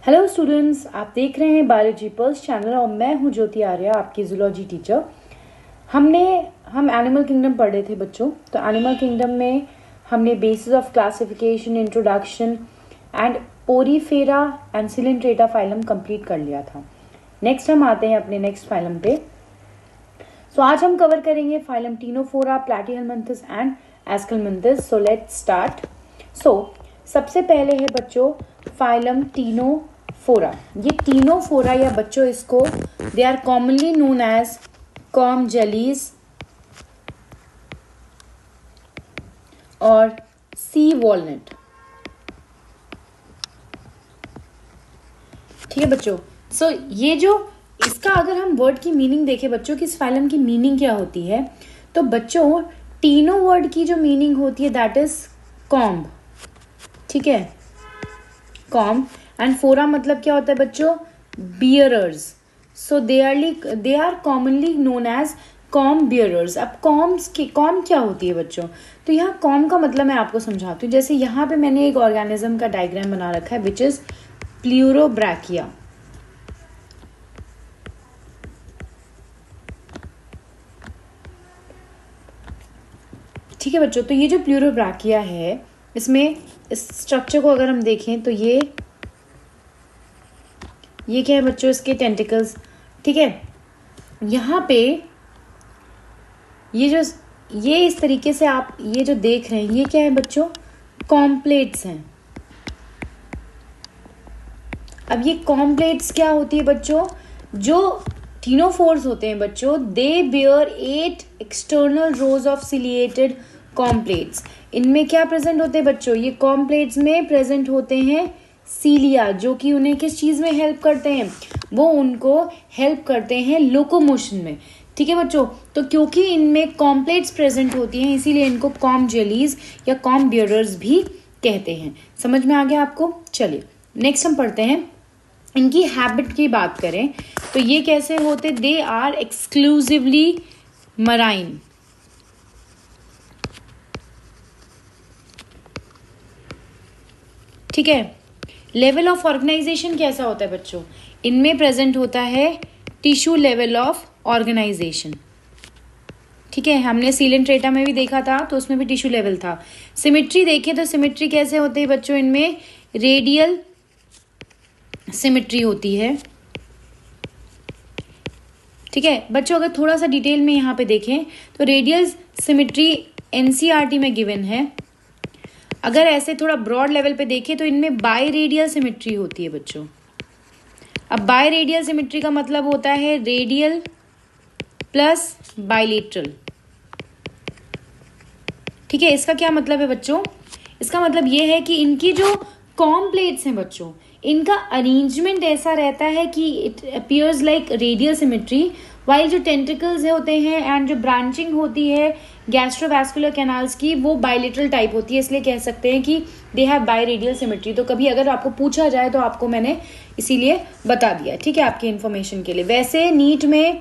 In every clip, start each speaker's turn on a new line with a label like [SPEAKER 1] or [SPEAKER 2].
[SPEAKER 1] Hello students, आप देख रहे हैं बायोलॉजी पल्स चैनल और मैं हूं ज्योति आर्या, आपकी जूलॉजी टीचर। हम एनिमल किंगडम पढ़ रहे थे बच्चों। तो एनिमल किंगडम में हमने basis of classification, introduction and Porifera and Coelenterata phylum complete कर लिया था। नेक्स्ट हम आते हैं अपने नेक्स्ट फाइलम पे। सो आज हम कवर करेंगे phylum Ctenophora, Platyhelminthes and Aschelminthes. So let's start. सबसे पहले है बच्चों फाइलम टीनोफोरा। ये टीनोफोरा या बच्चों इसको they are commonly known as comb jellies और सी वॉलनट। ठीक है बच्चों। ये जो इसका अगर हम वर्ड की मीनिंग देखें बच्चों कि इस फाइलम की मीनिंग क्या होती है, तो बच्चों टीनो वर्ड की जो मीनिंग होती है दैट इज कॉम्ब। ठीक है, कॉम्ब। एंड फोरा मतलब क्या होता है बच्चों? Bearers. So they are commonly known as comb bearers. अब कॉम क्या होती है बच्चों? तो यहाँ कॉम का मतलब मैं आपको समझाती हूँ। जैसे यहाँ पे मैंने एक ऑर्गेनिज्म का डायग्राम बना रखा है विच इज प्लूरोब्रैकिया। ठीक है बच्चों, तो ये जो प्लूरोब्रैकिया है इसमें इस स्ट्रक्चर को अगर हम देखें तो ये क्या है बच्चों? इसके टेंटिकल्स। ठीक है, यहाँ पे ये इस तरीके से आप ये जो देख रहे हैं ये क्या है बच्चों? कॉम्प्लेट्स हैं। अब ये कॉम्प्लेट्स क्या होती है बच्चों? जो टीनोफोर्स होते हैं बच्चों, दे beer 8 external rose of ciliated कॉम्प्लेट्स। इनमें क्या प्रेजेंट होते हैं बच्चों? ये कॉम्प्लेट्स में प्रेजेंट होते हैं सीलिया, जो कि उन्हें किस चीज में हेल्प करते हैं? वो उनको हेल्प करते हैं लोकोमोशन में। ठीक है बच्चों, तो क्योंकि इनमें कॉम्प्लेट्स प्रेजेंट होती हैं इसीलिए इनको कॉम जेलीज या कॉम बियरर्स भी कहते हैं। समझ में आ गया आपको? चलिए नेक्स्ट हम पढ़ते हैं। इनकी हैबिट की बात करें तो ये कैसे होते? They are exclusively marine. ठीक है, लेवल ऑफ ऑर्गेनाइजेशन कैसा होता है बच्चों? इनमें प्रेजेंट होता है टिश्यू लेवल ऑफ ऑर्गेनाइजेशन। ठीक है, हमने सिलेंट्रेटा में भी देखा था तो उसमें भी टिश्यू लेवल था। सिमेट्री देखें तो सिमेट्री कैसे होती है बच्चों? इनमें रेडियल सिमेट्री होती है। ठीक है बच्चों, अगर थोड़ा सा डिटेल में यहाँ पे देखें तो रेडियल सिमेट्री एनसीईआरटी में गिवन है। अगर ऐसे थोड़ा ब्रॉड लेवल पे देखें तो इनमें बाई रेडियल सिमेट्री होती है बच्चों। अब बाई रेडियल सिमेट्री का मतलब होता है रेडियल प्लस बाइलेटरल। ठीक है, इसका क्या मतलब है बच्चों? इसका मतलब ये है कि इनकी जो कॉम्प्लेट्स हैं बच्चों, इनका अरेंजमेंट ऐसा रहता है कि it appears like radial symmetry, while जो टेंटिकल्स होते हैं एंड जो ब्रांचिंग होती है गैस्ट्रोवैस्कुलर कैनाल्स की वो बाइलेटरल टाइप होती है। इसलिए कह सकते हैं कि they have by radial symmetry. तो कभी अगर आपको पूछा जाए तो आपको मैंने इसीलिए बता दिया। ठीक है, आपकी इन्फॉर्मेशन के लिए। वैसे नीट में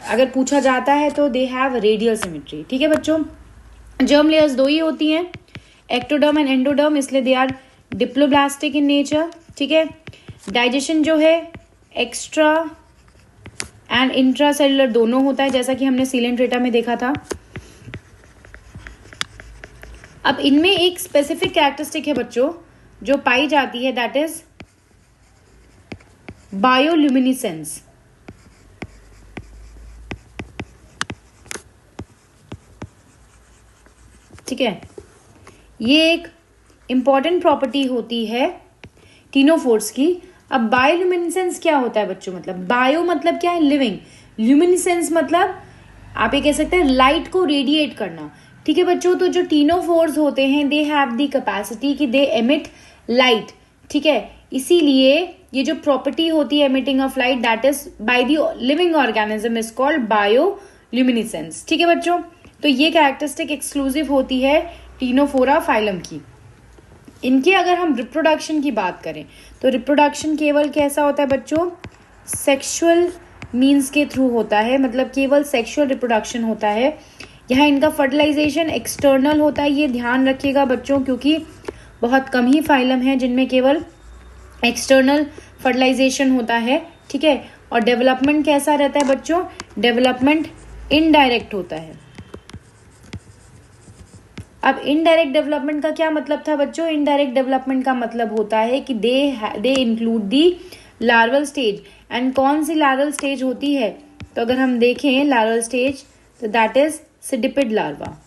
[SPEAKER 1] अगर पूछा जाता है तो दे हैव रेडियल सिमेट्री। ठीक है बच्चों, जर्म लेयर्स 2 ही होती हैं, एक्टोडर्म एंड एंडोडर्म, इसलिए they are diploblastic in nature. ठीक है, डाइजेशन जो है एक्स्ट्रा एंड इंट्रा सेलुलर दोनों होता है, जैसा कि हमने सिलेंट्रेटा में देखा था। अब इनमें एक स्पेसिफिक कैरेक्टरिस्टिक है बच्चों जो पाई जाती है, दैट इज बायोल्यूमिनिसेंस। ठीक है, ये एक इंपॉर्टेंट प्रॉपर्टी होती है टीनोफोर्स की। अब बायोल्यूमिनिसेंस क्या होता है बच्चों? मतलब बायो मतलब क्या है? लिविंग। ल्यूमिनिसेंस मतलब आप ये कह सकते हैं लाइट को रेडिएट करना। ठीक है बच्चों, तो जो टीनोफोर्स होते हैं दे हैव द कैपेसिटी कि दे एमिट लाइट। ठीक है, इसीलिए ये जो प्रॉपर्टी होती है emitting of light that is by the living organism is called bioluminescence. ठीक है बच्चों, तो ये कैरेक्टरिस्टिक एक्सक्लूसिव होती है टीनोफोरा फाइलम की। इनके अगर हम रिप्रोडक्शन की बात करें तो रिप्रोडक्शन केवल कैसा होता है बच्चों? सेक्सुअल मीन्स के थ्रू होता है, मतलब केवल सेक्सुअल रिप्रोडक्शन होता है। यहाँ इनका फर्टिलाइजेशन एक्सटर्नल होता है, ये ध्यान रखिएगा बच्चों, क्योंकि बहुत कम ही फाइलम है जिनमें केवल एक्सटर्नल फर्टिलाइजेशन होता है, ठीक है। और डेवलपमेंट कैसा रहता है बच्चों, डेवलपमेंट इनडायरेक्ट होता है। अब इनडायरेक्ट डेवलपमेंट का क्या मतलब था बच्चों, इनडायरेक्ट डेवलपमेंट का मतलब होता है कि they include the larval stage. And कौन सी लार्वल स्टेज होती है, तो अगर हम देखें लार्वल स्टेज तो दैट इज सिडिपिड लार्वा।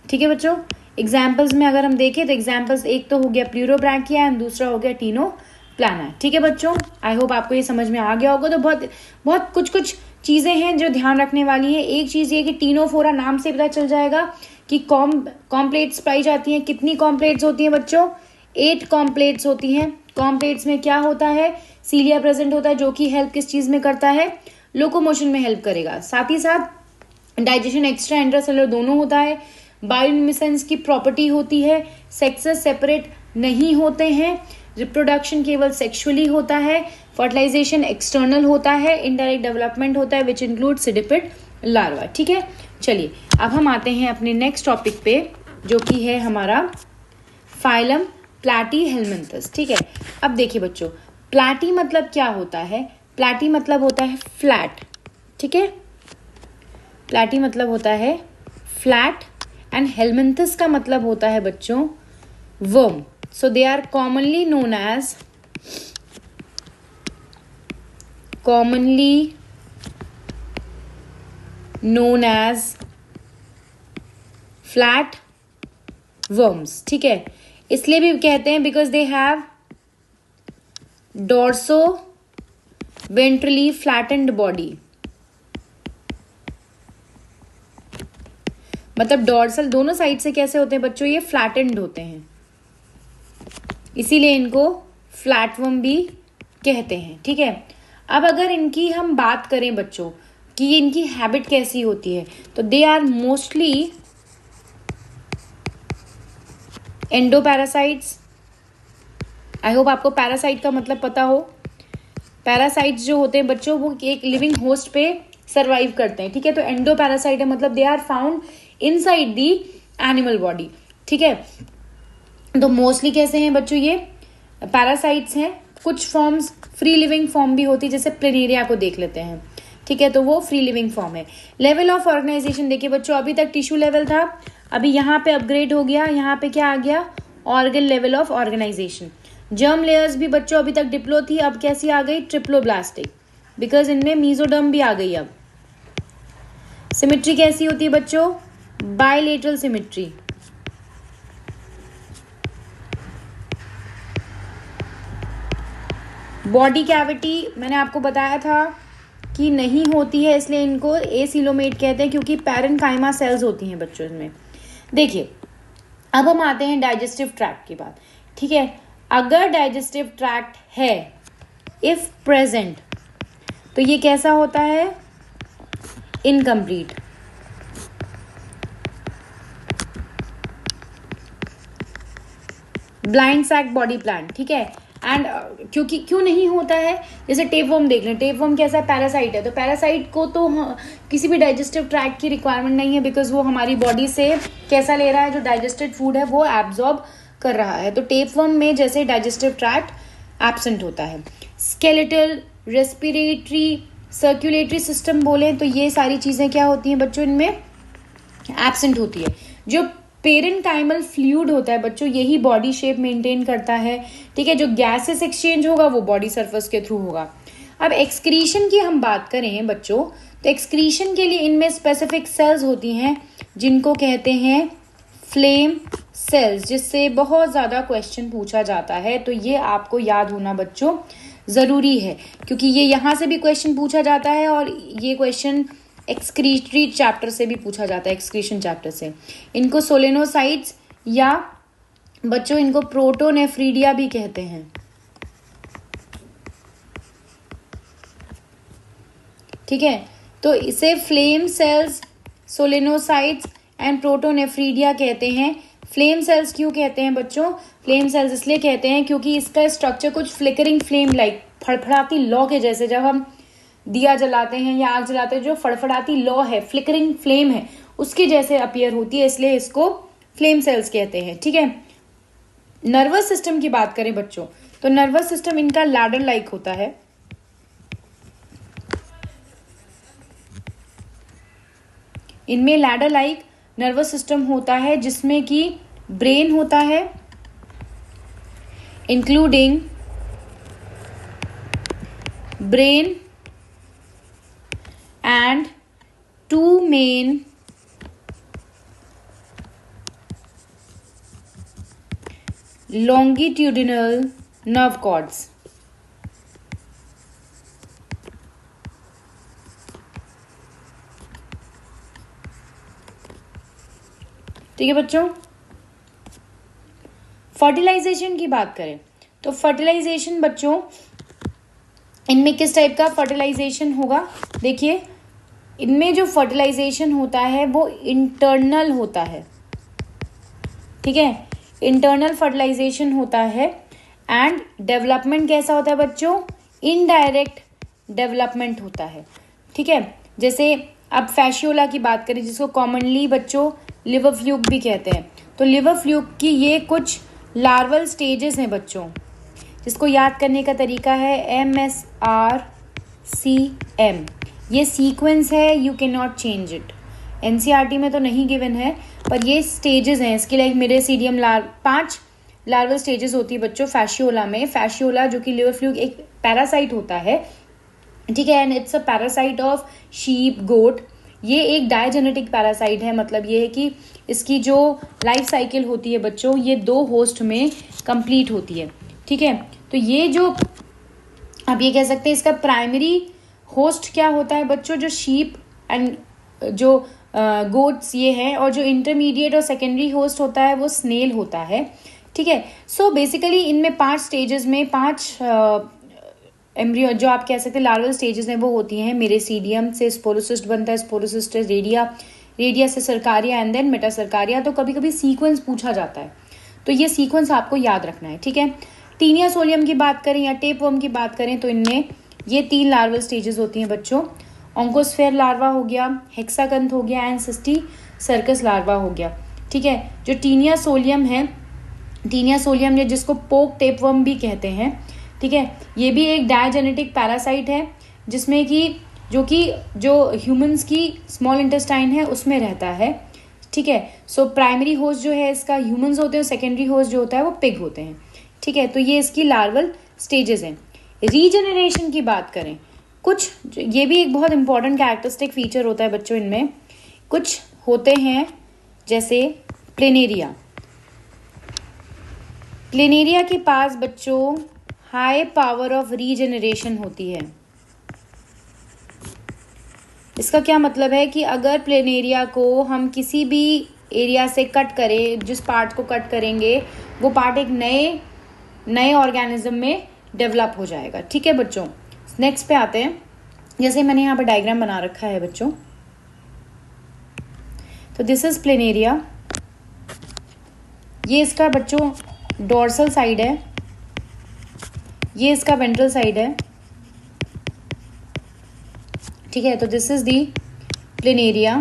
[SPEAKER 1] ठीक है बच्चों, एग्जाम्पल्स में अगर हम देखें तो एग्जाम्पल्स एक तो हो गया प्लूरोब्रैंकिया एंड दूसरा हो गया टीनोप्लाना। ठीक है बच्चों, आई होप आपको ये समझ में आ गया होगा। तो बहुत बहुत कुछ चीजें हैं जो ध्यान रखने वाली है। एक चीज ये कि टीनोफोरा नाम से पता चल जाएगा कि कॉम्प्लेट्स पाई जाती हैं। कितनी कॉम्प्लेट्स होती हैं बच्चों, 8 कॉम्प्लेट्स होती हैं। कॉम्प्लेट्स में क्या होता है, सीलिया प्रेजेंट होता है जो कि हेल्प किस चीज में करता है, लोकोमोशन में हेल्प करेगा। साथ ही साथ डाइजेशन एक्स्ट्रा इंट्रासेलुलर दोनों होता है। बायोल्यूमिनेसेंस की प्रॉपर्टी होती है, सेक्सेस सेपरेट नहीं होते हैं, रिप्रोडक्शन केवल सेक्सुअली होता है, फर्टिलाइजेशन एक्सटर्नल होता है, इनडायरेक्ट डेवलपमेंट होता है विच इंक्लूड सिडिपिड लार्वा। ठीक है, चलिए अब हम आते हैं अपने नेक्स्ट टॉपिक पे जो कि है हमारा फाइलम प्लैटीहेलमिन्थस। ठीक है, अब देखिए बच्चों, प्लैटी मतलब क्या होता है, प्लैटी मतलब होता है फ्लैट। ठीक है, प्लैटी मतलब होता है फ्लैट एंड हेलमिन्थस का मतलब होता है बच्चों worm. So they are commonly known as flat worms. ठीक है, इसलिए भी कहते हैं because they have dorso ventrally flattened body. मतलब डोर्सल दोनों साइड से कैसे होते हैं बच्चों, ये फ्लैटेंड होते हैं, इसीलिए इनको फ्लैटवर्म भी कहते हैं। ठीक है, अब अगर इनकी हम बात करें बच्चों कि इनकी हैबिट कैसी होती है, तो they are mostly endoparasites. I hope आपको पैरासाइट का मतलब पता हो। पैरासाइट्स जो होते हैं बच्चों वो एक लिविंग होस्ट पे सर्वाइव करते हैं। ठीक है, तो एंडोपैरासाइट है मतलब they are found inside the animal body. ठीक है, तो मोस्टली कैसे हैं बच्चों, ये पैरासाइट्स हैं। कुछ फॉर्म्स फ्री लिविंग फॉर्म भी होती है, जैसे प्लेनेरिया को देख लेते हैं। ठीक है, तो वो फ्री लिविंग फॉर्म है। लेवल ऑफ ऑर्गेनाइजेशन देखिए बच्चों, अभी तक टिश्यू लेवल था, अभी यहाँ पे अपग्रेड हो गया, यहाँ पे क्या आ गया, organ level of organization. Germ layers भी बच्चों अभी तक डिप्लो थी, अब कैसी आ गई, ट्रिप्लोब्लास्टिक, बिकॉज इनमें मीजोडर्म भी आ गई। अब सिमेट्री कैसी होती है बच्चों, बायलेटरल सिमेट्री। बॉडी कैविटी मैंने आपको बताया था कि नहीं होती है, इसलिए इनको एसिलोमेट कहते हैं क्योंकि पैरेन्काइमा सेल्स होती हैं बच्चों इनमें। देखिए अब हम आते हैं डाइजेस्टिव ट्रैक्ट की बात। ठीक है, अगर डाइजेस्टिव ट्रैक्ट है इफ प्रेजेंट तो ये कैसा होता है, incomplete. Blind sac body plan. ठीक है, एंड क्योंकि क्यों नहीं होता है, जैसे टेपवर्म देख लें, टेपवर्म कैसा है, पैरासाइट है, तो पैरासाइट को तो किसी भी डाइजेस्टिव ट्रैक्ट की रिक्वायरमेंट नहीं है, बिकॉज वो हमारी बॉडी से कैसा ले रहा है, जो डाइजेस्टेड फूड है वो एब्जॉर्ब कर रहा है। तो टेपवर्म में जैसे डाइजेस्टिव ट्रैक्ट एब्सेंट होता है। स्केलेटल, रेस्पिरेटरी, सर्कुलेटरी सिस्टम बोले तो ये सारी चीजें क्या होती हैं बच्चों, इनमें एब्सेंट होती है। जो पेरेन्काइमल फ्लूइड होता है बच्चों, यही बॉडी शेप मेंटेन करता है। ठीक है, जो गैसेस एक्सचेंज होगा वो बॉडी सरफेस के थ्रू होगा। अब एक्सक्रीशन की हम बात करें बच्चों, तो एक्सक्रीशन के लिए इनमें स्पेसिफिक सेल्स होती हैं जिनको कहते हैं फ्लेम सेल्स, जिससे बहुत ज़्यादा क्वेश्चन पूछा जाता है। तो ये आपको याद होना बच्चों ज़रूरी है, क्योंकि ये यहाँ से भी क्वेश्चन पूछा जाता है और ये क्वेश्चन एक्सक्रीटरी चैप्टर से भी पूछा जाता है, एक्सक्रीशन चैप्टर से। इनको सोलेनोसाइट्स या बच्चों इनको प्रोटोनेफ्रीडिया भी कहते हैं। ठीक है, तो इसे flame cells, solenocytes and protonephridia कहते हैं। फ्लेम सेल्स क्यों कहते हैं बच्चों, फ्लेम सेल्स इसलिए कहते हैं क्योंकि इसका स्ट्रक्चर कुछ फ्लिकरिंग फ्लेम लाइक, फड़फड़ाती लौ के जैसे, जब हम दिया जलाते हैं या आग जलाते हैं, जो फड़फड़ाती लौ है, फ्लिकरिंग फ्लेम है, उसके जैसे अपीयर होती है, इसलिए इसको फ्लेम सेल्स कहते हैं। ठीक है, नर्वस सिस्टम की बात करें बच्चों, तो नर्वस सिस्टम इनका लैडर लाइक होता है। इनमें लैडर लाइक नर्वस सिस्टम होता है, जिसमें कि ब्रेन होता है, including brain and two main longitudinal nerve cords। ठीक है बच्चों, फर्टिलाइजेशन की बात करें तो फर्टिलाइजेशन बच्चों इनमें किस टाइप का फर्टिलाइजेशन होगा। देखिए, इनमें जो फर्टिलाइजेशन होता है वो इंटरनल होता है। ठीक है, इंटरनल फर्टिलाइजेशन होता है। एंड डेवलपमेंट कैसा होता है बच्चों, इनडायरेक्ट डेवलपमेंट होता है। ठीक है, जैसे अब फैशियोला की बात करें, जिसको कॉमनली बच्चों लिवर फ्लूक भी कहते हैं, तो लिवर फ्लूक की ये कुछ लार्वल स्टेजेस हैं बच्चों, जिसको याद करने का तरीका है MSRCM। ये सीक्वेंस है, you can not change it. NCERT में तो नहीं गिवन है, पर ये स्टेजेस हैं इसके, लाइक मिरेसीडियम 5 लार्वल स्टेजेस होती है बच्चों फैशियोला में। फैशियोला जो कि लिवर फ्लूक एक पैरासाइट होता है। ठीक है, and it's a parasite of sheep goat. ये एक डायजेनेटिक पैरासाइट है, मतलब ये है कि इसकी जो लाइफ साइकिल होती है बच्चों, ये 2 होस्ट में कंप्लीट होती है। ठीक है, तो ये जो आप ये कह सकते हैं इसका प्राइमरी होस्ट क्या होता है बच्चों, जो शीप एंड जो गोट्स ये है, और जो इंटरमीडिएट और सेकेंडरी होस्ट होता है वो स्नेल होता है। ठीक है, सो बेसिकली इनमें 5 स्टेजेस में 5 एम्ब्रियो जो आप कह सकते हैं लार्वल स्टेजेस हैं वो होती हैं। मेरेसीडियम से स्पोरोसिस्ट बनता है, स्पोरोसिस्ट रेडिया, रेडिया से सरकारिया एंड देन मेटासरकारिया। तो कभी कभी सीक्वेंस पूछा जाता है, तो ये सीक्वेंस आपको याद रखना है। ठीक है, टीनिया सोलियम की बात करें या टेपवर्म की बात करें तो इनमें ये 3 लार्वल स्टेजेस होती हैं बच्चों। ऑन्कोस्फेयर लार्वा हो गया, हेक्साकंथ हो गया एंड सिस्टी सर्कस लार्वा हो गया। ठीक है, जो टीनिया सोलियम है, टीनिया सोलियम या जिसको पोक टेपवर्म भी कहते हैं। ठीक है, ये भी एक डायजेनेटिक पैरासाइट है, जिसमें कि जो ह्यूमंस की स्मॉल इंटेस्टाइन है उसमें रहता है। ठीक है, सो प्राइमरी होस्ट जो है इसका ह्यूमंस होते हैं, सेकेंडरी होस्ट जो होता है वो पिग होते हैं। ठीक है, तो ये इसकी लार्वल स्टेजेस हैं। रीजनरेशन की बात करें, कुछ ये भी एक बहुत इंपॉर्टेंट कैरेक्टरिस्टिक फीचर होता है बच्चों, इनमें कुछ होते हैं जैसे प्लेनेरिया। प्लेनेरिया के पास बच्चों हाई पावर ऑफ रीजनरेशन होती है। इसका क्या मतलब है कि अगर प्लेनेरिया को हम किसी भी एरिया से कट करें, जिस पार्ट को कट करेंगे वो पार्ट एक नए ऑर्गेनिज्म में डेवलप हो जाएगा। ठीक है बच्चों, नेक्स्ट पे आते हैं। जैसे मैंने यहाँ पर डायग्राम बना रखा है बच्चों, तो दिस इज प्लेनेरिया। ये इसका बच्चों डोर्सल साइड है, ये इसका वेंट्रल साइड है। ठीक है, तो this is the planaria.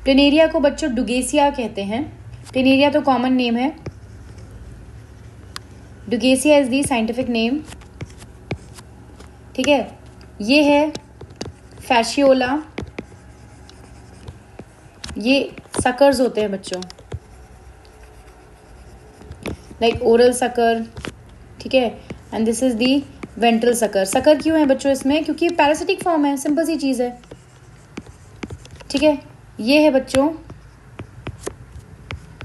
[SPEAKER 1] Planaria को बच्चों डुगेसिया कहते हैं। प्लेनेरिया तो कॉमन नेम है, Dugesia is the scientific name. ठीक है, ये है फैशियोला, ये सकर्स होते हैं बच्चों, लाइक ओरल सकर। ठीक है, and this is the ventral sucker. Sucker क्यों है बच्चों इसमें, क्योंकि पैरासिटिक फॉर्म है, सिंपल सी चीज है। ठीक है, ये है बच्चों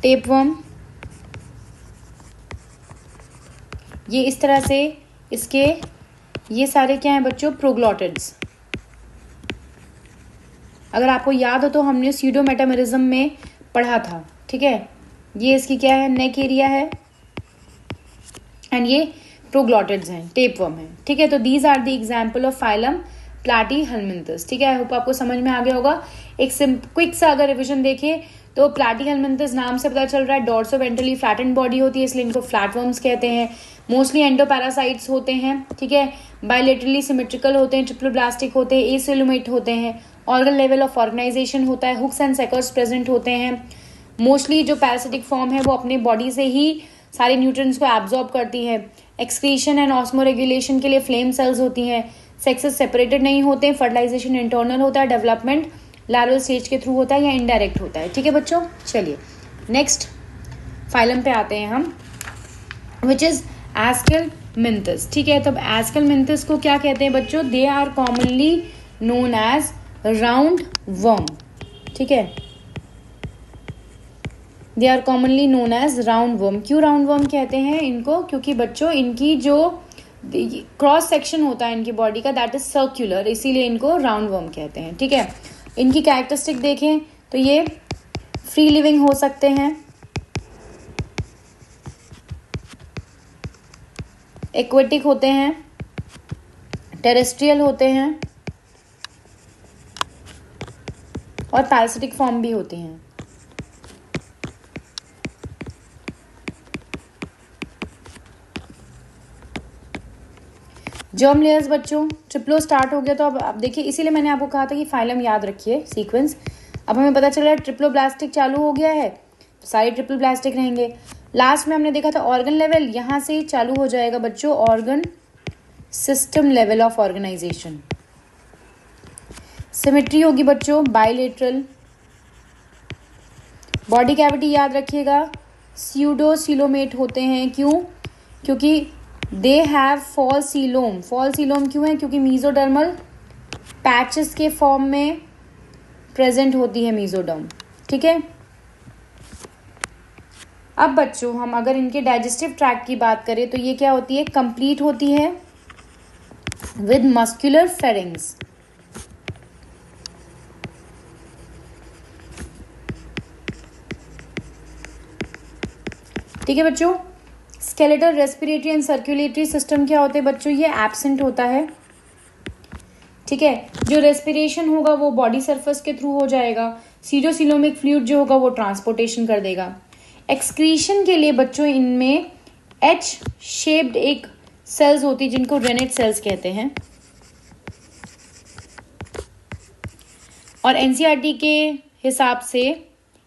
[SPEAKER 1] टेपवर्म। ये इस तरह से इसके ये सारे क्या हैं बच्चों, प्रोग्लॉटिड्स। अगर आपको याद हो तो हमने स्यूडोमेटामेरिज्म में पढ़ा था। ठीक है, ये इसकी क्या है, नेक एरिया है एंड ये प्रोग्लॉटिड्स हैं, टेपवर्म है। ठीक है, तो these are the example of phylum Platyhelminthes. ठीक है, आई होप आपको समझ में आ गया होगा। एक क्विक सा अगर रिविजन देखें तो प्लैटीहेलमिन्थस नाम से पता चल रहा है डॉर्सो वेंट्रली फ्लैटेंड बॉडी होती है, इसलिए इनको फ्लैटवर्म्स कहते हैं। मोस्टली एंडोपैरासाइट्स होते हैं, ठीक है। बायलेटरली सिमेट्रिकल होते हैं, ट्रिप्लोब्लास्टिक होते हैं, एसेलुमेट होते हैं, ऑर्गन लेवल ऑफ ऑर्गेनाइजेशन होता है, हुक्स एंड सेकर्स प्रेजेंट होते हैं। मोस्टली जो पैरासिटिक फॉर्म है वो अपने बॉडी से ही सारे न्यूट्रिएंट्स को एब्जॉर्ब करती है। एक्सक्रीशन एंड ऑस्मो रेगुलेशन के लिए फ्लेम सेल्स होती हैं। सेक्सेस सेपरेटेड नहीं होते हैं। फर्टिलाइजेशन इंटरनल होता है। डेवलपमेंट लार्वल स्टेज के थ्रू होता है या इनडायरेक्ट होता है, ठीक है बच्चों। चलिए नेक्स्ट फाइलम पे आते हैं हम, विच इज एस्केलमिंथस, ठीक है। तो एस्केलमिंथस को क्या कहते हैं बच्चों? They are commonly known as round worm, ठीक है। They are commonly known as round worm. क्यों राउंड वर्म कहते हैं इनको? क्योंकि बच्चों इनकी जो क्रॉस सेक्शन होता है इनकी बॉडी का दैट इज सर्क्यूलर, इसीलिए इनको राउंड वर्म कहते हैं, ठीक है। इनकी कैरेक्टरिस्टिक देखें तो ये फ्री लिविंग हो सकते हैं, एक्वेटिक होते हैं, टेरेस्ट्रियल होते हैं और पैरासिटिक फॉर्म भी होती हैं। जर्म लेयर्स बच्चों, ट्रिप्लो स्टार्ट हो गया तो अब देखिए, इसीलिए मैंने आपको कहा था कि फाइलम याद रखिए सीक्वेंस। अब हमें पता चल रहा है ट्रिप्लोब्लास्टिक चालू हो गया है, तो सारे ट्रिप्लोब्लास्टिक रहेंगे। लास्ट में हमने देखा था ऑर्गन लेवल, यहाँ से ही चालू हो जाएगा बच्चों organ system level of organization. Symmetry होगी बच्चों बायलेटरल। बॉडी कैविटी याद रखिएगा, स्यूडोसिलोमेट होते हैं। क्यों? क्योंकि they have fall coelom. Fall coelom क्यों है? क्योंकि मीजोडर्मल पैचेस के फॉर्म में प्रेजेंट होती है मीजोडर्म, ठीक है। अब बच्चों हम अगर इनके डाइजेस्टिव ट्रैक्ट की बात करें तो ये क्या होती है? कंप्लीट होती है विद मस्कुलर फेरिंग्स, ठीक है बच्चों। Skeletal, respiratory and circulatory system क्या होते हैं बच्चों? ये एब्सेंट होता है, ठीक है। जो रेस्पिरेशन होगा वो बॉडी सरफेस के थ्रू हो जाएगा। सीरोसिलोमिक फ्लूइड जो होगा वो ट्रांसपोर्टेशन कर देगा। एक्सक्रीशन के लिए बच्चों इनमें एच शेप्ड एक सेल्स होती है जिनको रेनेट सेल्स कहते हैं। और एनसीईआरटी के हिसाब से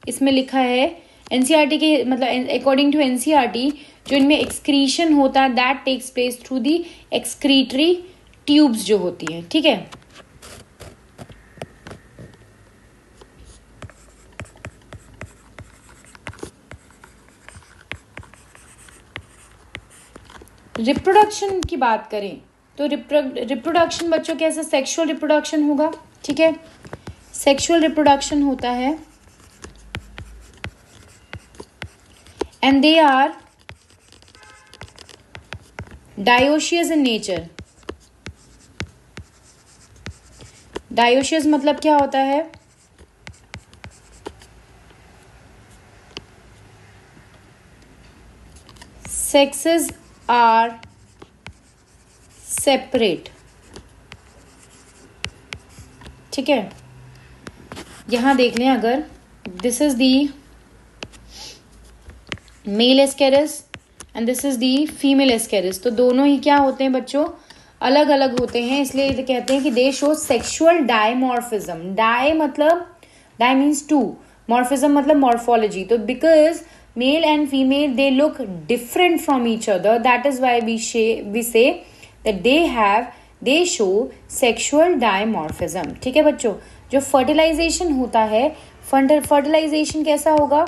[SPEAKER 1] इसमें लिखा है, एनसीईआरटी के मतलब अकॉर्डिंग टू एनसीईआरटी जो इनमें एक्सक्रीशन होता है that takes place through the excretory tubes जो होती है, ठीक है। रिप्रोडक्शन की बात करें तो रिप्रोडक्शन बच्चों कैसे? सेक्सुअल रिप्रोडक्शन होगा, ठीक है। सेक्सुअल रिप्रोडक्शन होता है and they are dioecious in nature. Dioecious मतलब क्या होता है? सेक्सेस आर सेपरेट, ठीक है। यहां देख लें, अगर this is the male ascaris and this is the female ascaris, तो दोनों ही क्या होते हैं बच्चों? अलग अलग होते हैं, इसलिए कहते हैं कि they show sexual dimorphism. Di मतलब डाई मीन्स टू, मॉर्फिज्म मतलब मॉर्फोलॉजी। तो because male and female they look different from each other, that is why we say that they show sexual dimorphism, ठीक है बच्चों। जो फर्टिलाइजेशन होता है, fertilisation कैसा होगा?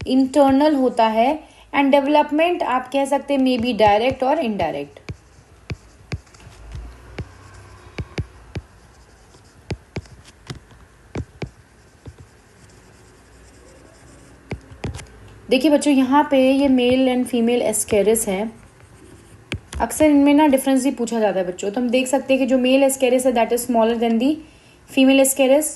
[SPEAKER 1] इंटरनल होता है एंड डेवलपमेंट आप कह सकते हैं मे बी डायरेक्ट और इनडायरेक्ट। देखिए बच्चों, यहाँ पे ये मेल एंड फीमेल एस्केरिस है। अक्सर इनमें ना डिफरेंस भी पूछा जाता है बच्चों, तो हम देख सकते हैं कि जो मेल एस्केरिस है that is smaller than the female Ascaris.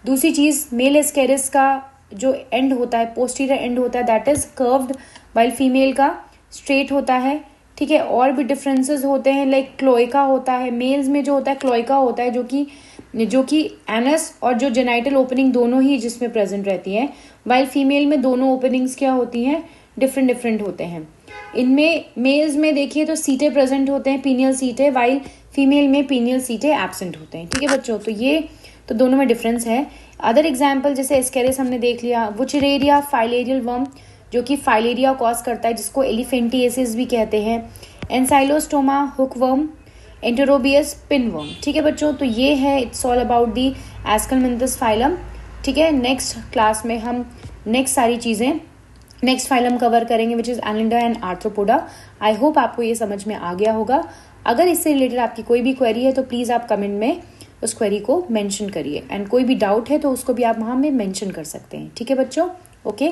[SPEAKER 1] दूसरी चीज, मेल एस्केरिस का जो एंड होता है, पोस्टीरियर एंड होता है, that is curved, while female का स्ट्रेट होता है, ठीक है। और भी डिफरेंसेस होते हैं, लाइक क्लोइका होता है, मेल्स में जो होता है क्लोइका होता है, जो कि एनस और जो जेनाइटल ओपनिंग दोनों ही जिसमें प्रेजेंट रहती है, वाइल फीमेल में दोनों ओपनिंग्स क्या होती हैं? डिफरेंट होते हैं। इनमें मेल्स में देखिए तो सीटे प्रेजेंट होते हैं, पीनियल सीटे, वाइल फीमेल में पीनियल सीटे एब्सेंट होते हैं। ठीक है बच्चों, तो ये तो दोनों में डिफरेंस है। अदर एग्जाम्पल जैसे एस्केरिस हमने देख लिया, वुचरेरिया फाइलेरियल वर्म जो कि फाइलेरिया कॉज करता है, जिसको एलिफेंटिएसिस भी कहते हैं, एंसाइलोस्टोमा हुकवर्म, एंटेरोबियस पिनवर्म। ठीक है बच्चों, तो ये है it's all about the Aschelminthes phylum. ठीक है, नेक्स्ट क्लास में हम नेक्स्ट सारी चीज़ें नेक्स्ट फाइलम कवर करेंगे विच इज़ एलिंडा एंड आर्थ्रोपोडा। आई होप आपको ये समझ में आ गया होगा। अगर इससे रिलेटेड आपकी कोई भी क्वेरी है तो प्लीज़ आप कमेंट में उस क्वेरी को मेंशन करिए, एंड कोई भी डाउट है तो उसको भी आप वहाँ में मेंशन कर सकते हैं। ठीक है बच्चों, ओके।